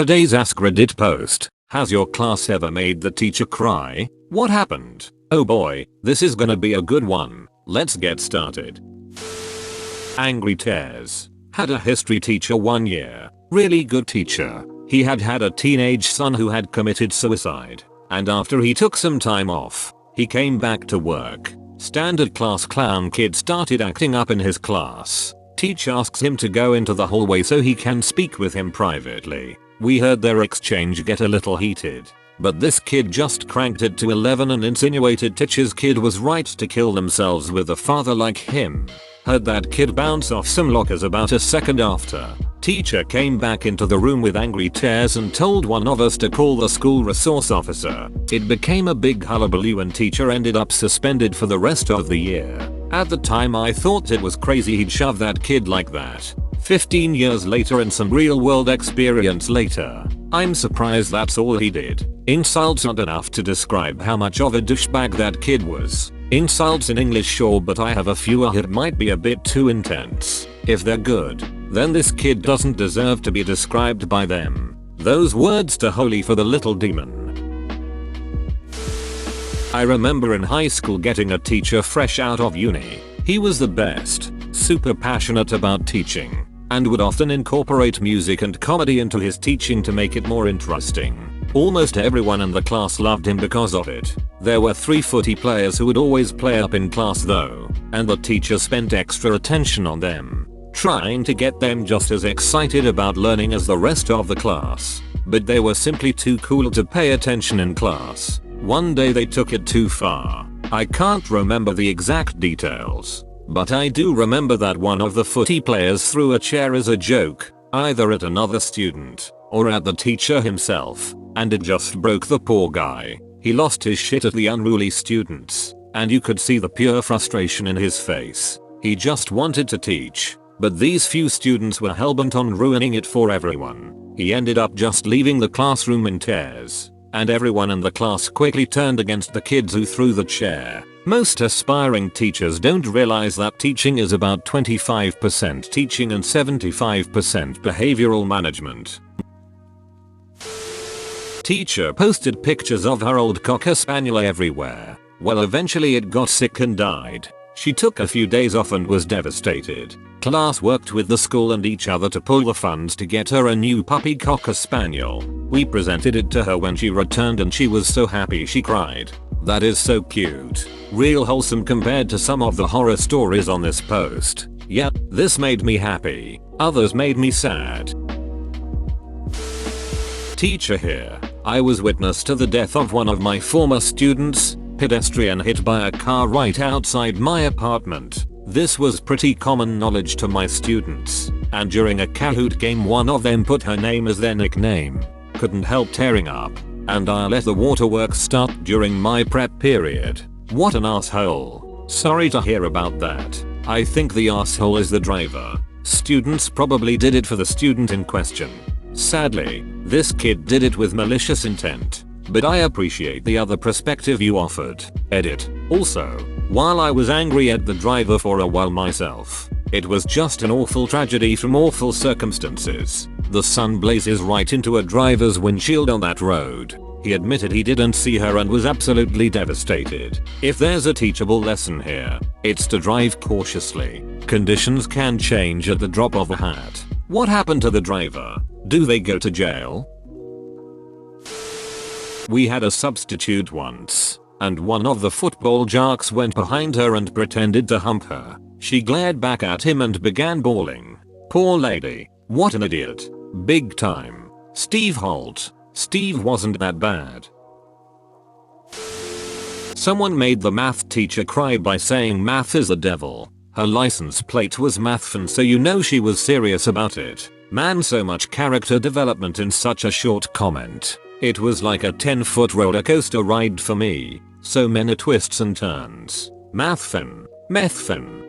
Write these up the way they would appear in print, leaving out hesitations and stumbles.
Today's AskReddit post: has your class ever made the teacher cry? What happened? Oh boy, this is gonna be a good one. Let's get started. Angry Tears had a history teacher one year. Really good teacher. He had a teenage son who had committed suicide. And after he took some time off, he came back to work. Standard class clown kid started acting up in his class. Teacher asks him to go into the hallway so he can speak with him privately. We heard their exchange get a little heated. But this kid just cranked it to 11 and insinuated teacher's kid was right to kill themselves with a father like him. Heard that kid bounce off some lockers about a second after. Teacher came back into the room with angry tears and told one of us to call the school resource officer. It became a big hullabaloo and teacher ended up suspended for the rest of the year. At the time I thought it was crazy he'd shove that kid like that. 15 years later and some real world experience later, I'm surprised that's all he did. Insults aren't enough to describe how much of a douchebag that kid was. Insults in English sure, but I have a few that might be a bit too intense. If they're good, then this kid doesn't deserve to be described by them. Those words to holy for the little demon. I remember in high school getting a teacher fresh out of uni. He was the best, super passionate about teaching, and would often incorporate music and comedy into his teaching to make it more interesting. Almost everyone in the class loved him because of it. There were 3 footy players who would always play up in class though, and the teacher spent extra attention on them, trying to get them just as excited about learning as the rest of the class. But they were simply too cool to pay attention in class. One day they took it too far. I can't remember the exact details, but I do remember that one of the footy players threw a chair as a joke, either at another student or at the teacher himself, and it just broke the poor guy. He lost his shit at the unruly students, and you could see the pure frustration in his face. He just wanted to teach, but these few students were hellbent on ruining it for everyone. He ended up just leaving the classroom in tears, and everyone in the class quickly turned against the kids who threw the chair. Most aspiring teachers don't realize that teaching is about 25% teaching and 75% behavioral management. Teacher posted pictures of her old Cocker Spaniel everywhere. Well, eventually it got sick and died. She took a few days off and was devastated. Class worked with the school and each other to pull the funds to get her a new puppy Cocker Spaniel. We presented it to her when she returned and she was so happy she cried. That is so cute. Real wholesome compared to some of the horror stories on this post. Yep, this made me happy. Others made me sad. Teacher here. I was witness to the death of one of my former students, pedestrian hit by a car right outside my apartment. This was pretty common knowledge to my students, and during a Kahoot game one of them put her name as their nickname. Couldn't help tearing up, and I let the waterworks start during my prep period. What an asshole. Sorry to hear about that. I think the asshole is the driver. Students probably did it for the student in question. Sadly, this kid did it with malicious intent, but I appreciate the other perspective you offered. Edit. Also, while I was angry at the driver for a while myself, it was just an awful tragedy from awful circumstances. The sun blazes right into a driver's windshield on that road. He admitted he didn't see her and was absolutely devastated. If there's a teachable lesson here, it's to drive cautiously. Conditions can change at the drop of a hat. What happened to the driver? Do they go to jail? We had a substitute once, and one of the football jocks went behind her and pretended to hump her. She glared back at him and began bawling. Poor lady. What an idiot. Big time. Steve Holt. Steve wasn't that bad. Someone made the math teacher cry by saying math is the devil. Her license plate was mathfin, so you know she was serious about it. Man, so much character development in such a short comment. It was like a 10-foot roller coaster ride for me. So many twists and turns. Mathfin. Methfin.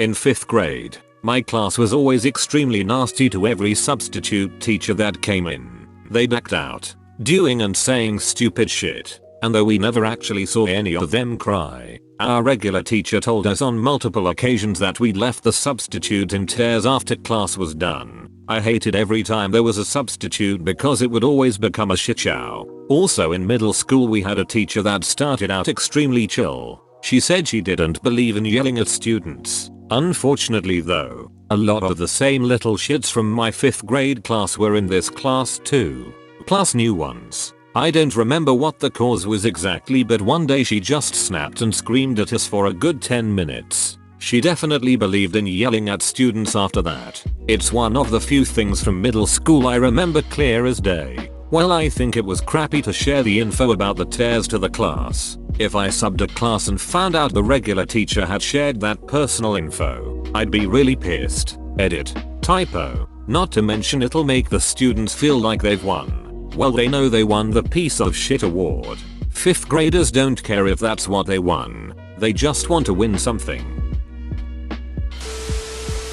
In 5th grade, my class was always extremely nasty to every substitute teacher that came in. They'd act out, doing and saying stupid shit, and though we never actually saw any of them cry, Our regular teacher told us on multiple occasions that we'd left the substitute in tears after class was done. I hated every time there was a substitute because it would always become a shit show. Also in middle school we had a teacher that started out extremely chill. She said she didn't believe in yelling at students. Unfortunately though, a lot of the same little shits from my 5th grade class were in this class too. Plus new ones. I don't remember what the cause was exactly, but one day she just snapped and screamed at us for a good 10 minutes. She definitely believed in yelling at students after that. It's one of the few things from middle school I remember clear as day. Well, I think it was crappy to share the info about the tears to the class. If I subbed a class and found out the regular teacher had shared that personal info, I'd be really pissed. Edit. Typo. Not to mention it'll make the students feel like they've won. Well, they know they won the piece of shit award. 5th graders don't care if that's what they won. They just want to win something.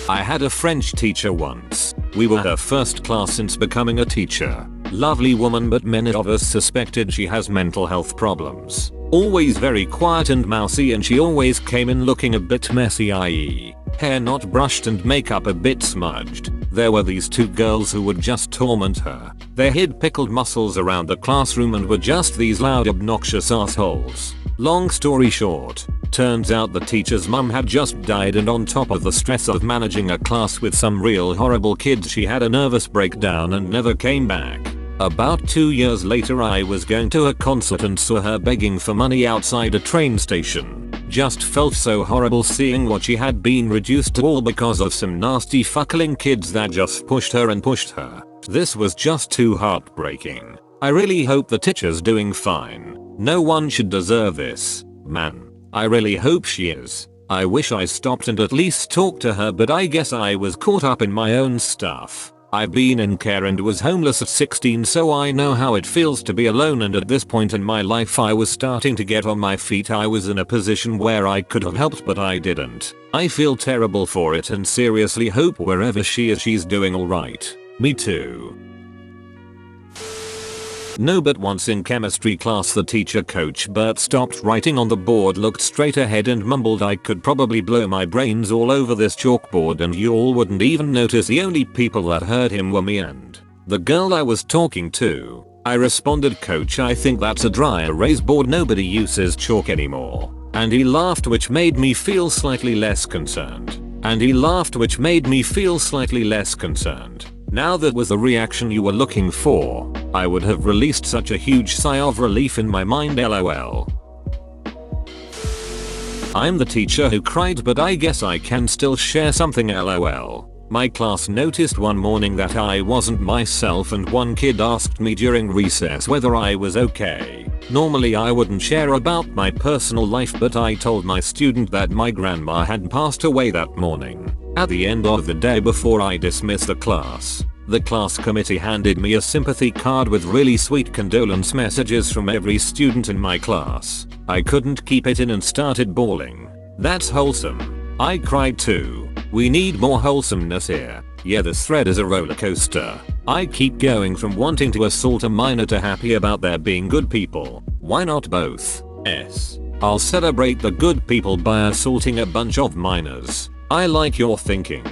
I had a French teacher once. We were her first class since becoming a teacher. Lovely woman, but many of us suspected she has mental health problems. Always very quiet and mousy, and she always came in looking a bit messy, i.e. hair not brushed and makeup a bit smudged. There were these two girls who would just torment her. They hid pickled muscles around the classroom and were just these loud obnoxious assholes. Long story short, turns out the teacher's mum had just died, and on top of the stress of managing a class with some real horrible kids, she had a nervous breakdown and never came back. About 2 years later I was going to a concert and saw her begging for money outside a train station. Just felt so horrible seeing what she had been reduced to, all because of some nasty fuckling kids that just pushed her and pushed her. This was just too heartbreaking. I really hope the teacher's doing fine. No one should deserve this. Man, I really hope she is. I wish I stopped and at least talked to her, but I guess I was caught up in my own stuff. I've been in care and was homeless at 16, so I know how it feels to be alone, and at this point in my life I was starting to get on my feet. I was in a position where I could have helped, but I didn't. I feel terrible for it and seriously hope wherever she is she's doing alright. Me too. No, but once in chemistry class the teacher, Coach Bert, stopped writing on the board, looked straight ahead and mumbled, "I could probably blow my brains all over this chalkboard and you all wouldn't even notice." The only people that heard him were me and the girl I was talking to. I responded, "Coach, I think that's a dry erase board. Nobody uses chalk anymore." And he laughed, which made me feel slightly less concerned. Now that was the reaction you were looking for. I would have released such a huge sigh of relief in my mind, lol. I'm the teacher who cried, but I guess I can still share something, lol. My class noticed one morning that I wasn't myself, and one kid asked me during recess whether I was okay. Normally I wouldn't share about my personal life, but I told my student that my grandma had passed away that morning. At the end of the day, before I dismissed the class committee handed me a sympathy card with really sweet condolence messages from every student in my class. I couldn't keep it in and started bawling. That's wholesome. I cried too. We need more wholesomeness here. Yeah, this thread is a roller coaster. I keep going from wanting to assault a minor to happy about there being good people. Why not both? I'll celebrate the good people by assaulting a bunch of minors. I like your thinking.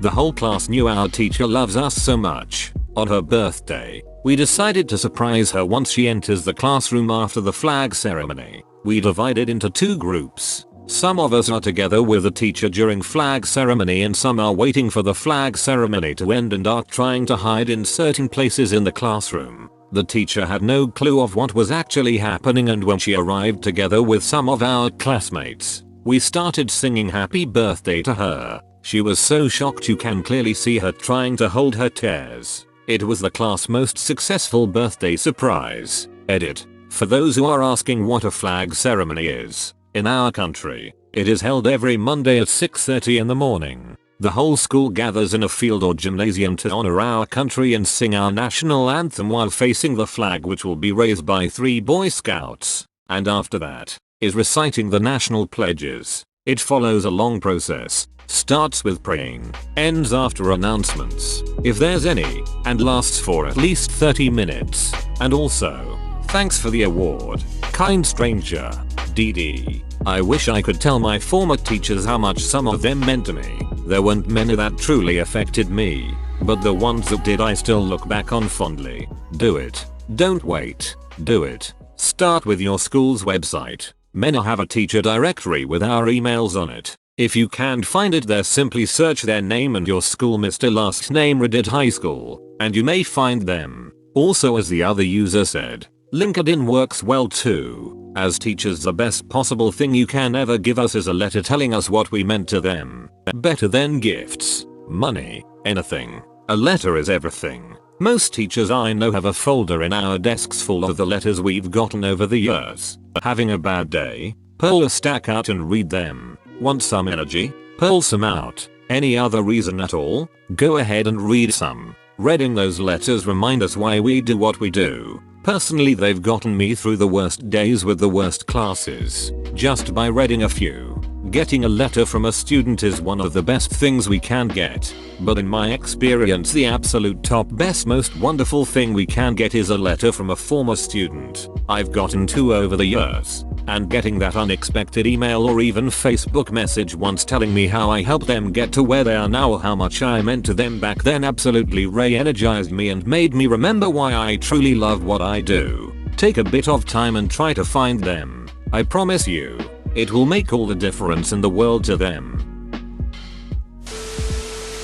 The whole class knew our teacher loves us so much. On her birthday, we decided to surprise her once she enters the classroom after the flag ceremony. We divided into 2 groups. Some of us are together with the teacher during flag ceremony, and some are waiting for the flag ceremony to end and are trying to hide in certain places in the classroom. The teacher had no clue of what was actually happening, and when she arrived together with some of our classmates, we started singing happy birthday to her. She was so shocked you can clearly see her trying to hold her tears. It was the class' most successful birthday surprise. Edit. For those who are asking what a flag ceremony is, in our country, it is held every Monday at 6:30 in the morning. The whole school gathers in a field or gymnasium to honor our country and sing our national anthem while facing the flag, which will be raised by 3 Boy Scouts. And after that, is reciting the national pledges. It follows a long process, starts with praying, ends after announcements, if there's any, and lasts for at least 30 minutes. And also, thanks for the award. kind stranger. DD. I wish I could tell my former teachers how much some of them meant to me. There weren't many that truly affected me, but the ones that did I still look back on fondly. Do it. Don't wait. Do it. Start with your school's website. Many have a teacher directory with our emails on it. If you can't find it there, simply search their name and your school Mr. Last Name Reddit High School, and you may find them. Also, as the other user said, LinkedIn works well too. As teachers, the best possible thing you can ever give us is a letter telling us what we meant to them. Better than gifts, money, anything. A letter is everything. Most teachers I know have a folder in our desks full of the letters we've gotten over the years. Having a bad day? Pull a stack out and read them. Want some energy? Pull some out. Any other reason at all? Go ahead and read some. Reading those letters remind us why we do what we do. Personally, they've gotten me through the worst days with the worst classes. Just by reading a few. Getting a letter from a student is one of the best things we can get. But in my experience, the absolute top best most wonderful thing we can get is a letter from a former student. I've gotten 2 over the years. And getting that unexpected email or even Facebook message once telling me how I helped them get to where they are now or how much I meant to them back then absolutely re-energized me and made me remember why I truly love what I do. Take a bit of time and try to find them. I promise you, it will make all the difference in the world to them.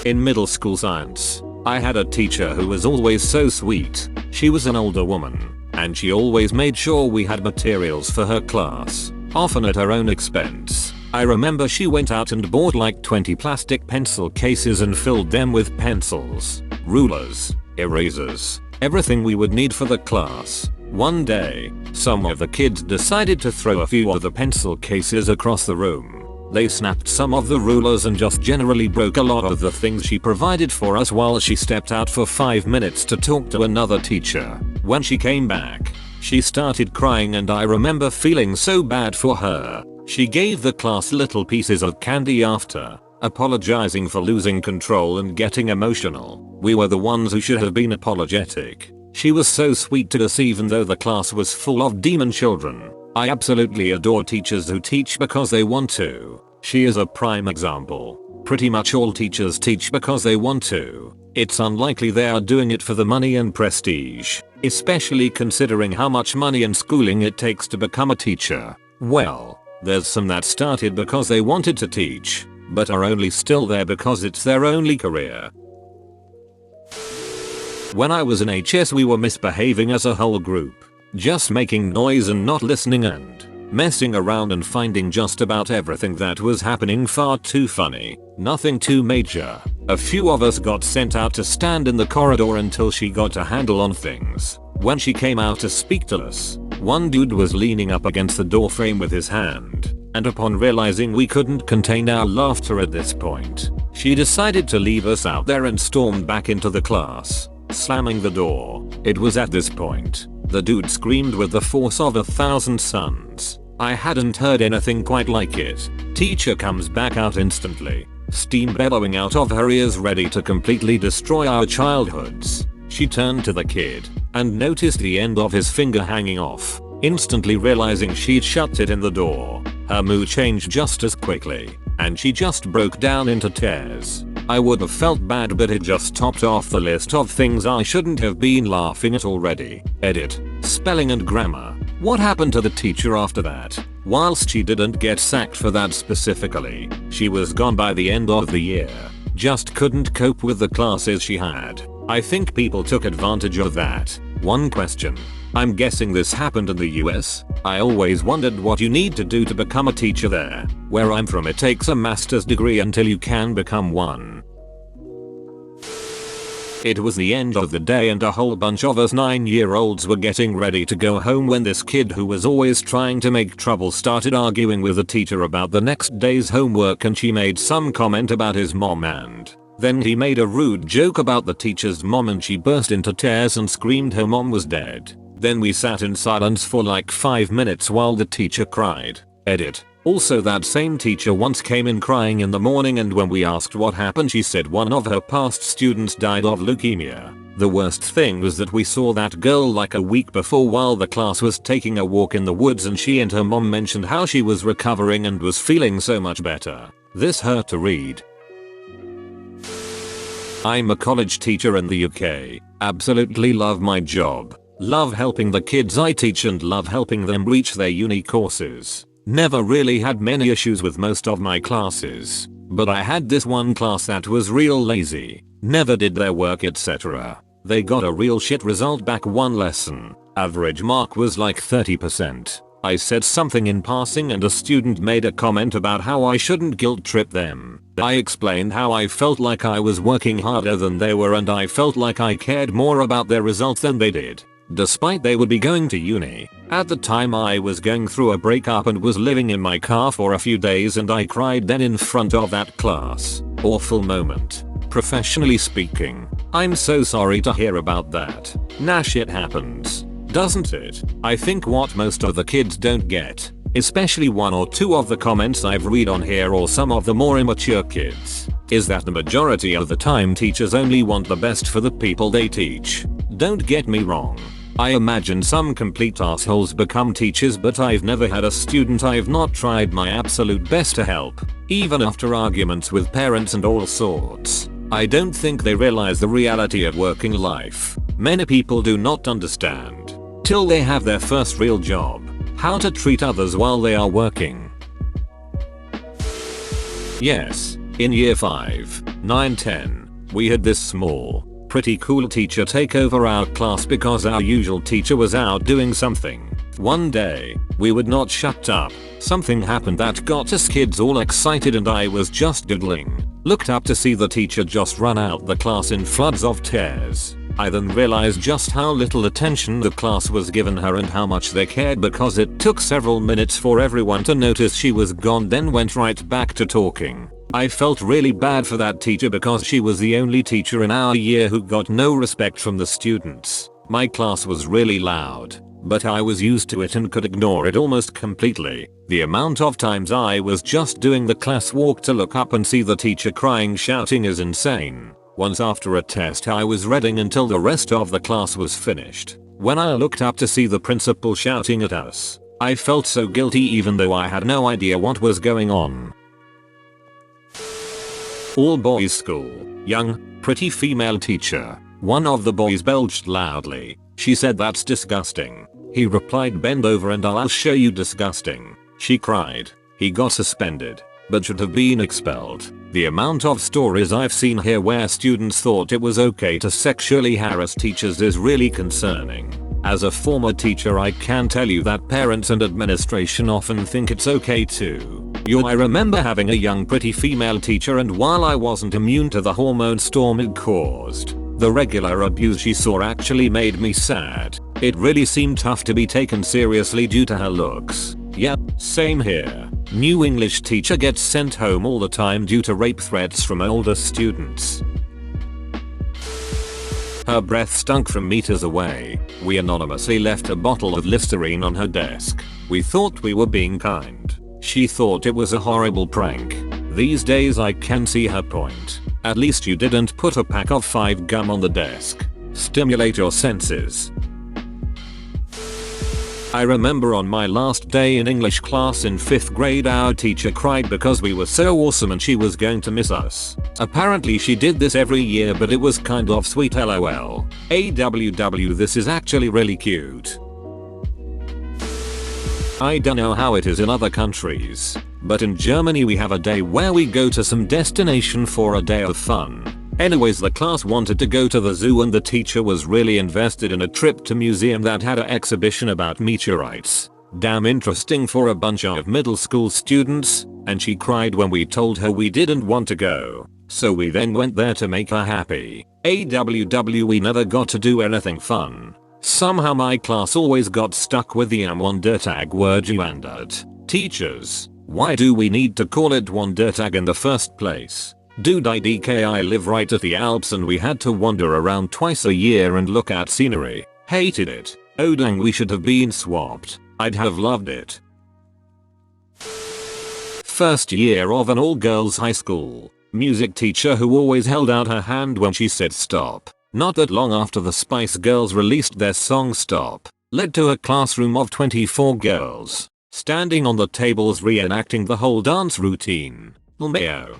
In middle school science, I had a teacher who was always so sweet. She was an older woman, and she always made sure we had materials for her class, often at her own expense. I remember she went out and bought like 20 plastic pencil cases and filled them with pencils, rulers, erasers, everything we would need for the class. One day, some of the kids decided to throw a few of the pencil cases across the room. They snapped some of the rulers and just generally broke a lot of the things she provided for us while she stepped out for 5 minutes to talk to another teacher. When she came back, she started crying and I remember feeling so bad for her. She gave the class little pieces of candy after, apologizing for losing control and getting emotional. We were the ones who should have been apologetic. She was so sweet to us even though the class was full of demon children. I absolutely adore teachers who teach because they want to. She is a prime example. Pretty much all teachers teach because they want to. It's unlikely they are doing it for the money and prestige, especially considering how much money and schooling it takes to become a teacher. Well, there's some that started because they wanted to teach, but are only still there because it's their only career. When I was in HS, we were misbehaving as a whole group. Just making noise and not listening and messing around and finding just about everything that was happening far too funny. Nothing too major. A few of us got sent out to stand in the corridor until she got a handle on things. When she came out to speak to us, one dude was leaning up against the door frame with his hand, and upon realizing we couldn't contain our laughter at this point, she decided to leave us out there and stormed back into the class, slamming the door. It was at this point the dude screamed with the force of 1,000 suns. I hadn't heard anything quite like it. Teacher comes back out instantly, steam bellowing out of her ears ready to completely destroy our childhoods. She turned to the kid and noticed the end of his finger hanging off, instantly realizing she'd shut it in the door. Her mood changed just as quickly, and she just broke down into tears. I would have felt bad, but it just topped off the list of things I shouldn't have been laughing at already. Edit. Spelling and grammar. What happened to the teacher after that? Whilst she didn't get sacked for that specifically, she was gone by the end of the year. Just couldn't cope with the classes she had. I think people took advantage of that. One question. I'm guessing this happened in the US. I always wondered what you need to do to become a teacher there. Where I'm from, it takes a master's degree until you can become one. It was the end of the day and a whole bunch of us 9-year-olds were getting ready to go home when this kid who was always trying to make trouble started arguing with the teacher about the next day's homework, and she made some comment about his mom and then he made a rude joke about the teacher's mom and she burst into tears and screamed her mom was dead. Then we sat in silence for like 5 minutes while the teacher cried. Edit. Also, that same teacher once came in crying in the morning, and when we asked what happened, she said one of her past students died of leukemia. The worst thing was that we saw that girl like a week before while the class was taking a walk in the woods, and she and her mom mentioned how she was recovering and was feeling so much better. This hurt to read. I'm a college teacher in the UK. Absolutely love my job. Love helping the kids I teach and love helping them reach their uni courses. Never really had many issues with most of my classes, but I had this one class that was real lazy. Never did their work, etc. They got a real shit result back one lesson. Average mark was like 30%. I said something in passing and a student made a comment about how I shouldn't guilt trip them. I explained how I felt like I was working harder than they were and I felt like I cared more about their results than they did. Despite they would be going to uni. At the time I was going through a breakup and was living in my car for a few days, and I cried then in front of that class. Awful moment. Professionally speaking, I'm so sorry to hear about that. Nah, shit happens, doesn't it? I think what most of the kids don't get, especially one or two of the comments I've read on here or some of the more immature kids, is that the majority of the time teachers only want the best for the people they teach. Don't get me wrong. I imagine some complete assholes become teachers, but I've never had a student I've not tried my absolute best to help, even after arguments with parents and all sorts. I don't think they realize the reality of working life. Many people do not understand, till they have their first real job, how to treat others while they are working. Yes, in year 5, 9, 10, we had this small, pretty cool teacher take over our class because our usual teacher was out doing something. One day, we would not shut up. Something happened that got us kids all excited and I was just doodling. Looked up to see the teacher just run out the class in floods of tears. I then realized just how little attention the class was given her and how much they cared, because it took several minutes for everyone to notice she was gone, then went right back to talking. I felt really bad for that teacher because she was the only teacher in our year who got no respect from the students. My class was really loud, but I was used to it and could ignore it almost completely. The amount of times I was just doing the class walk to look up and see the teacher crying, shouting is insane. Once after a test I was reading until the rest of the class was finished. When I looked up to see the principal shouting at us, I felt so guilty even though I had no idea what was going on. All boys school. Young, pretty female teacher. One of the boys belched loudly. She said, "That's disgusting." He replied, "Bend over and I'll show you disgusting." She cried. He got suspended, but should have been expelled. The amount of stories I've seen here where students thought it was okay to sexually harass teachers is really concerning. As a former teacher, I can tell you that parents and administration often think it's okay too. I remember having a young pretty female teacher, and while I wasn't immune to the hormone storm it caused, the regular abuse she saw actually made me sad. It really seemed tough to be taken seriously due to her looks. Yep, same here. New English teacher gets sent home all the time due to rape threats from older students. Her breath stunk from meters away. We anonymously left a bottle of Listerine on her desk. We thought we were being kind. She thought it was a horrible prank. These days I can see her point. At least you didn't put a pack of 5 gum on the desk. Stimulate your senses. I remember on my last day in English class in 5th grade our teacher cried because we were so awesome and she was going to miss us. Apparently she did this every year, but it was kind of sweet, lol. AWW, this is actually really cute. I don't know how it is in other countries, but in Germany we have a day where we go to some destination for a day of fun. Anyways, the class wanted to go to the zoo and the teacher was really invested in a trip to museum that had an exhibition about meteorites. Damn interesting for a bunch of middle school students, and she cried when we told her we didn't want to go. So we then went there to make her happy. AWW, we never got to do anything fun. Somehow my class always got stuck with the Wandertag word gewandert. Teachers, why do we need to call it Wandertag in the first place? Dude, I live right at the Alps and we had to wander around twice a year and look at scenery. Hated it. Oh dang, we should have been swapped. I'd have loved it. First year of an all-girls high school. Music teacher who always held out her hand when she said stop. Not that long after the Spice Girls released their song Stop, led to a classroom of 24 girls standing on the tables reenacting the whole dance routine. LMAO.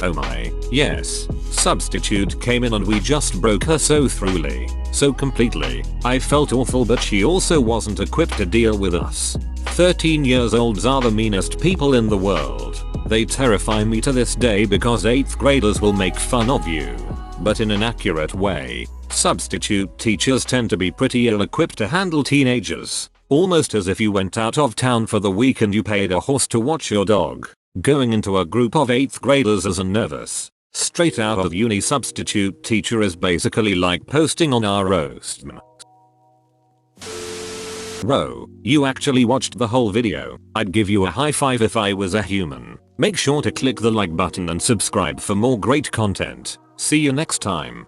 Oh my, yes. Substitute came in and we just broke her so thoroughly, so completely. I felt awful, but she also wasn't equipped to deal with us. 13 years olds are the meanest people in the world. They terrify me to this day because 8th graders will make fun of you, but in an accurate way. Substitute teachers tend to be pretty ill-equipped to handle teenagers, almost as if you went out of town for the week and you paid a horse to watch your dog. Going into a group of 8th graders as a nervous, straight out of uni substitute teacher is basically like posting on our roast. Bro, you actually watched the whole video. I'd give you a high five if I was a human. Make sure to click the like button and subscribe for more great content. See you next time.